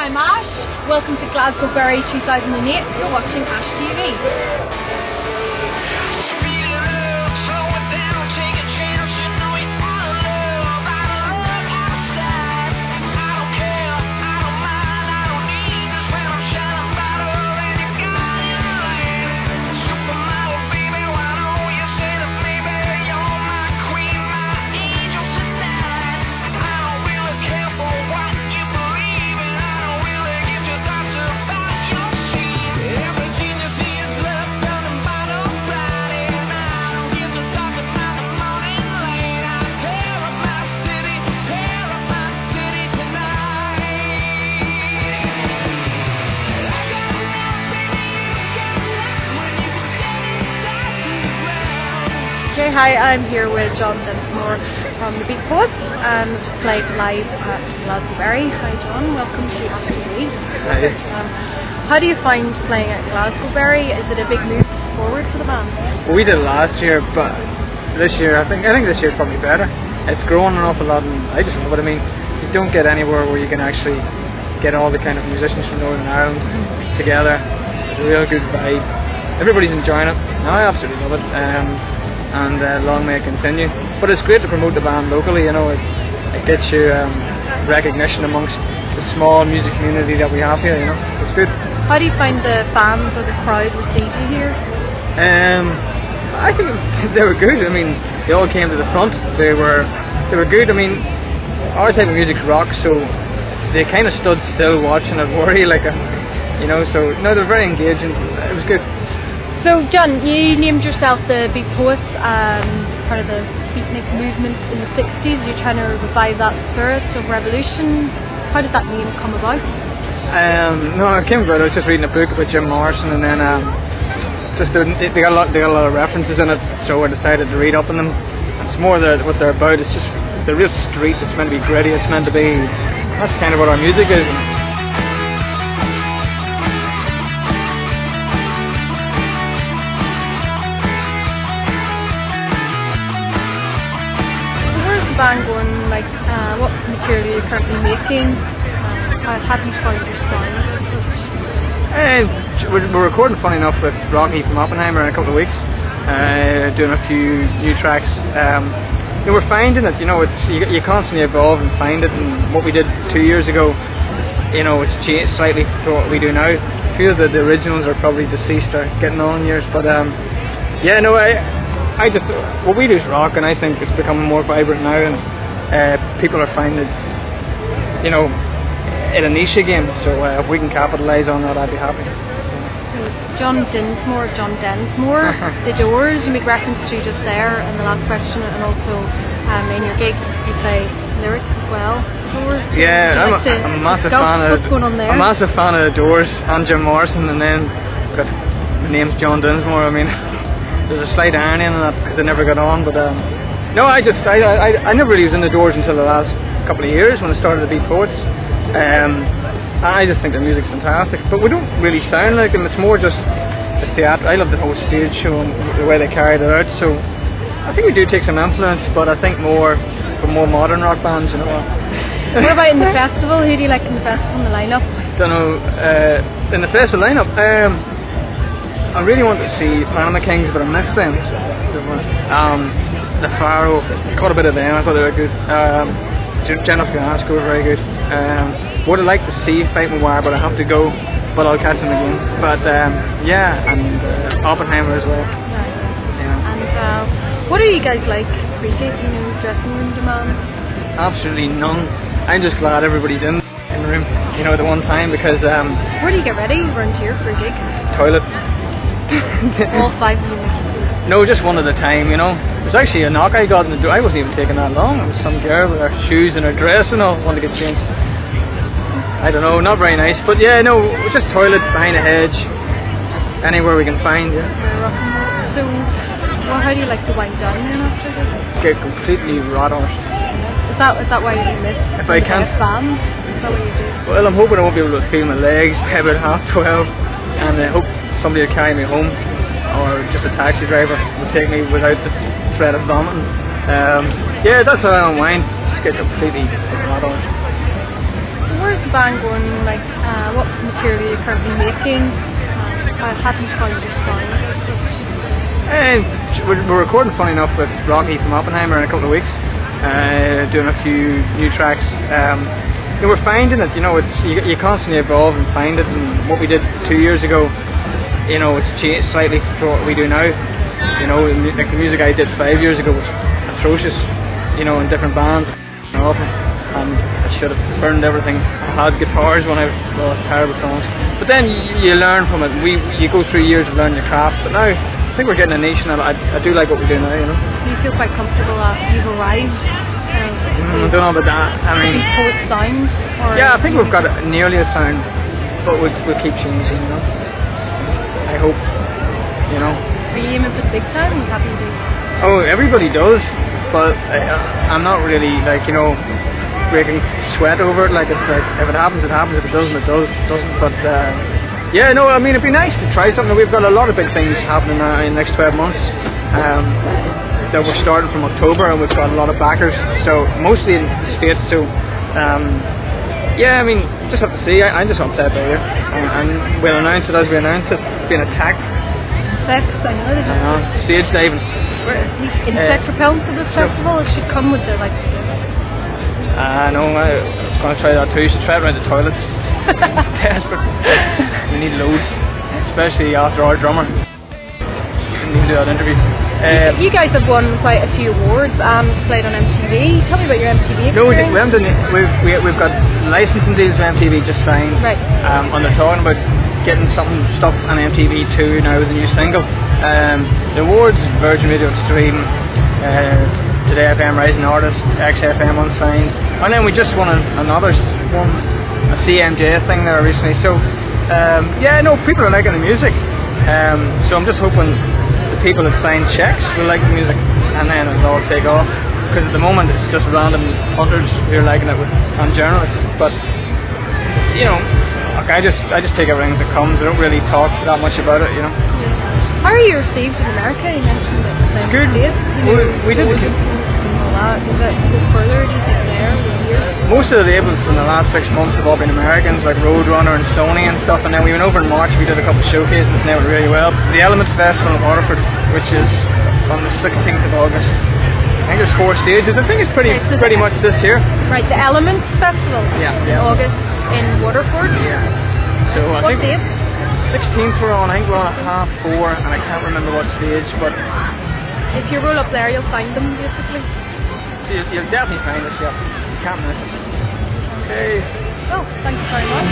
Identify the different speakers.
Speaker 1: I'm Ash. Welcome to Glasgowbury 2008. You're watching Ash TV. Hi, I'm here with John Dinsmore from the Beat Poets and just played live at Glasgowbury. Hi John, welcome to Ash TV.
Speaker 2: Hi.
Speaker 1: How do you find playing at Glasgowbury? Is it a big move forward for the band?
Speaker 2: Well, we did it last year, but this year I think this year's probably better. It's grown an awful lot, and I just love it. I mean, you don't get anywhere where you can actually get all the kind of musicians from Northern Ireland together. It's a real good vibe. Everybody's enjoying it. No, I absolutely love it. And long may it continue. But it's great to promote the band locally, you know, it gets you recognition amongst the small music community that we have here, you know, so it's good.
Speaker 1: How do you find the fans or the crowd receive you here?
Speaker 2: I think they were good. I mean, they all came to the front, they were good. I mean, our type of music's rock, so they kind of stood still watching it worry, like you know, so no, they're very engaging, it was good.
Speaker 1: So John, you named yourself the Beat Poets, part of the beatnik movement in the 60s. You're trying to revive that spirit of revolution. How did that name come about?
Speaker 2: No, it came about. I was just reading a book about Jim Morrison, and then they got a lot of references in it, so I decided to read up on them. It's more what they're about. It's just the real street. It's meant to be gritty. It's meant to be. That's kind of what our music is.
Speaker 1: Band going, like what material are you currently making? How have you found your sound?
Speaker 2: We're recording, funny enough, with Rocky from Oppenheimer in a couple of weeks, doing a few new tracks. We're finding it, you know, it's you constantly evolve and find it, and what we did 2 years ago, you know, it's changed slightly for what we do now. A few of the originals are probably deceased or getting on years, but yeah, no, I just, what we do is rock, and I think it's becoming more vibrant now, and people are finding, you know, it a niche again, so if we can capitalise on that, I'd be happy.
Speaker 1: So John Densmore, The Doors, you made reference to just there in the last question, and also in your gigs you play lyrics as well. Doors.
Speaker 2: Yeah, I'm a massive fan of.
Speaker 1: What's going on there?
Speaker 2: I'm a massive fan of The Doors and Jim Morrison, and then got the name's John Dinsmore. I mean, there's a slight irony in that because they never got on, but no, I never really was in The Doors until the last couple of years when I started the Beat Poets. I just think their music's fantastic, but we don't really sound like them. It's more just the theatre. I love the whole stage show and the way they carried it out, so I think we do take some influence, but I think more from more modern rock bands, you know.
Speaker 1: What about in the festival? Who do you like in the festival, in the lineup?
Speaker 2: Don't know, in the festival lineup, I really want to see Panama Kings, but I missed them. The Pharaoh, caught a bit of them, I thought they were good. Jennifer Glasgow were very good. Would have liked to see Fight Me Wire, but I have to go, but I'll catch them again. But yeah, and Oppenheimer as well.
Speaker 1: Right. Yeah. And what do you guys like pre-gig, you know, dressing room demands?
Speaker 2: Absolutely none. I'm just glad everybody's in the room, you know, at the one time, because
Speaker 1: where do you get ready? Run to your pre-gig?
Speaker 2: Toilet.
Speaker 1: All 5 minutes.
Speaker 2: No, just one at a time, you know. There's actually a knock I got in the door. I wasn't even taking that long. It was some girl with her shoes and her dress and all, wanted to get changed. I don't know, not very nice. But yeah, no, just toilet, behind a hedge, anywhere we can find, yeah.
Speaker 1: So, how do you like to wind down then after this?
Speaker 2: Get completely rot-on.
Speaker 1: Is that why you miss
Speaker 2: if I can't
Speaker 1: band? Is that what you do?
Speaker 2: Well, I'm hoping I won't be able to feel my legs by about 12:30, and I hope somebody will carry me home, or just a taxi driver will take me without the threat of vomiting. Yeah, that's how I unwind. Just get completely rot on.
Speaker 1: Where Where's the band going? Like, what material are you currently making? How have you found your sound?
Speaker 2: And we're recording, funny enough, with Rocky from Oppenheimer in a couple of weeks, doing a few new tracks. We're finding that it's you constantly evolve and find it, and what we did 2 years ago, it's changed slightly for what we do now. Like the music I did 5 years ago was atrocious, in different bands, and I should have burned everything. I had guitars when terrible songs. But then you learn from it. You go through years of learning your craft, but now I think we're getting a niche, and I do like what we do now.
Speaker 1: So you feel quite comfortable that you've arrived?
Speaker 2: I don't know about that. I mean,
Speaker 1: poet sound?
Speaker 2: Yeah, I think we've got nearly a sound, but we'll keep changing. I hope.
Speaker 1: Are you aiming for the big time? Are you happy to?
Speaker 2: Oh, everybody does, but I'm not really breaking sweat over it. Like it's like if it happens, it happens. If it doesn't, it doesn't. But yeah, no. I mean, it'd be nice to try something. We've got a lot of big things happening in the next 12 months. That we're starting from October, and we've got a lot of backers. So mostly in the States. So yeah, I mean, just have to see. I'm just up there by here, and we'll announce it as we announce it. Being attacked.
Speaker 1: Sex, I know.
Speaker 2: Stage diving.
Speaker 1: Insect repellent to this festival. It should come with the like.
Speaker 2: No, I was going to try that too. You should try it around the toilets. Desperate. We need loads, especially after our drummer. We need to do that interview.
Speaker 1: You guys have won quite a few awards and played on MTV. Tell me about your MTV experience.
Speaker 2: No, we haven't done it. We've got licensing deals with MTV just signed.
Speaker 1: Right.
Speaker 2: And they're talking about getting stuff on MTV too now with a new single. The awards: Virgin Radio Extreme, Today FM Rising Artist, XFM Unsigned, and then we just won another one, a CMJ thing there recently. So yeah, no, people are liking the music. So I'm just hoping the people that sign checks will like the music, and then it'll all take off. Because at the moment it's just random hunters who are liking it and journalists. But I just take everything as it comes. I don't really talk that much about it.
Speaker 1: How are you received in America? You mentioned that the
Speaker 2: good.
Speaker 1: States.
Speaker 2: We did.
Speaker 1: Does it go further? Do you think there? Here?
Speaker 2: Most of the labels in the last 6 months have all been Americans, like Roadrunner and Sony and stuff. And then we went over in March. We did a couple of showcases, and they went really well. The Element Festival in Waterford, which is on the 16th of August. I think there's 4 stages. I think it's pretty much this year.
Speaker 1: Right, the Element Festival.
Speaker 2: Yeah.
Speaker 1: In August in Waterford.
Speaker 2: Yeah. So I think 16th we're on. I think we're on at 4:30, and I can't remember what stage. But
Speaker 1: if you roll up there, you'll find them basically.
Speaker 2: You'll definitely find us. Yeah, you can't miss us. Okay.
Speaker 1: So, thank you very much.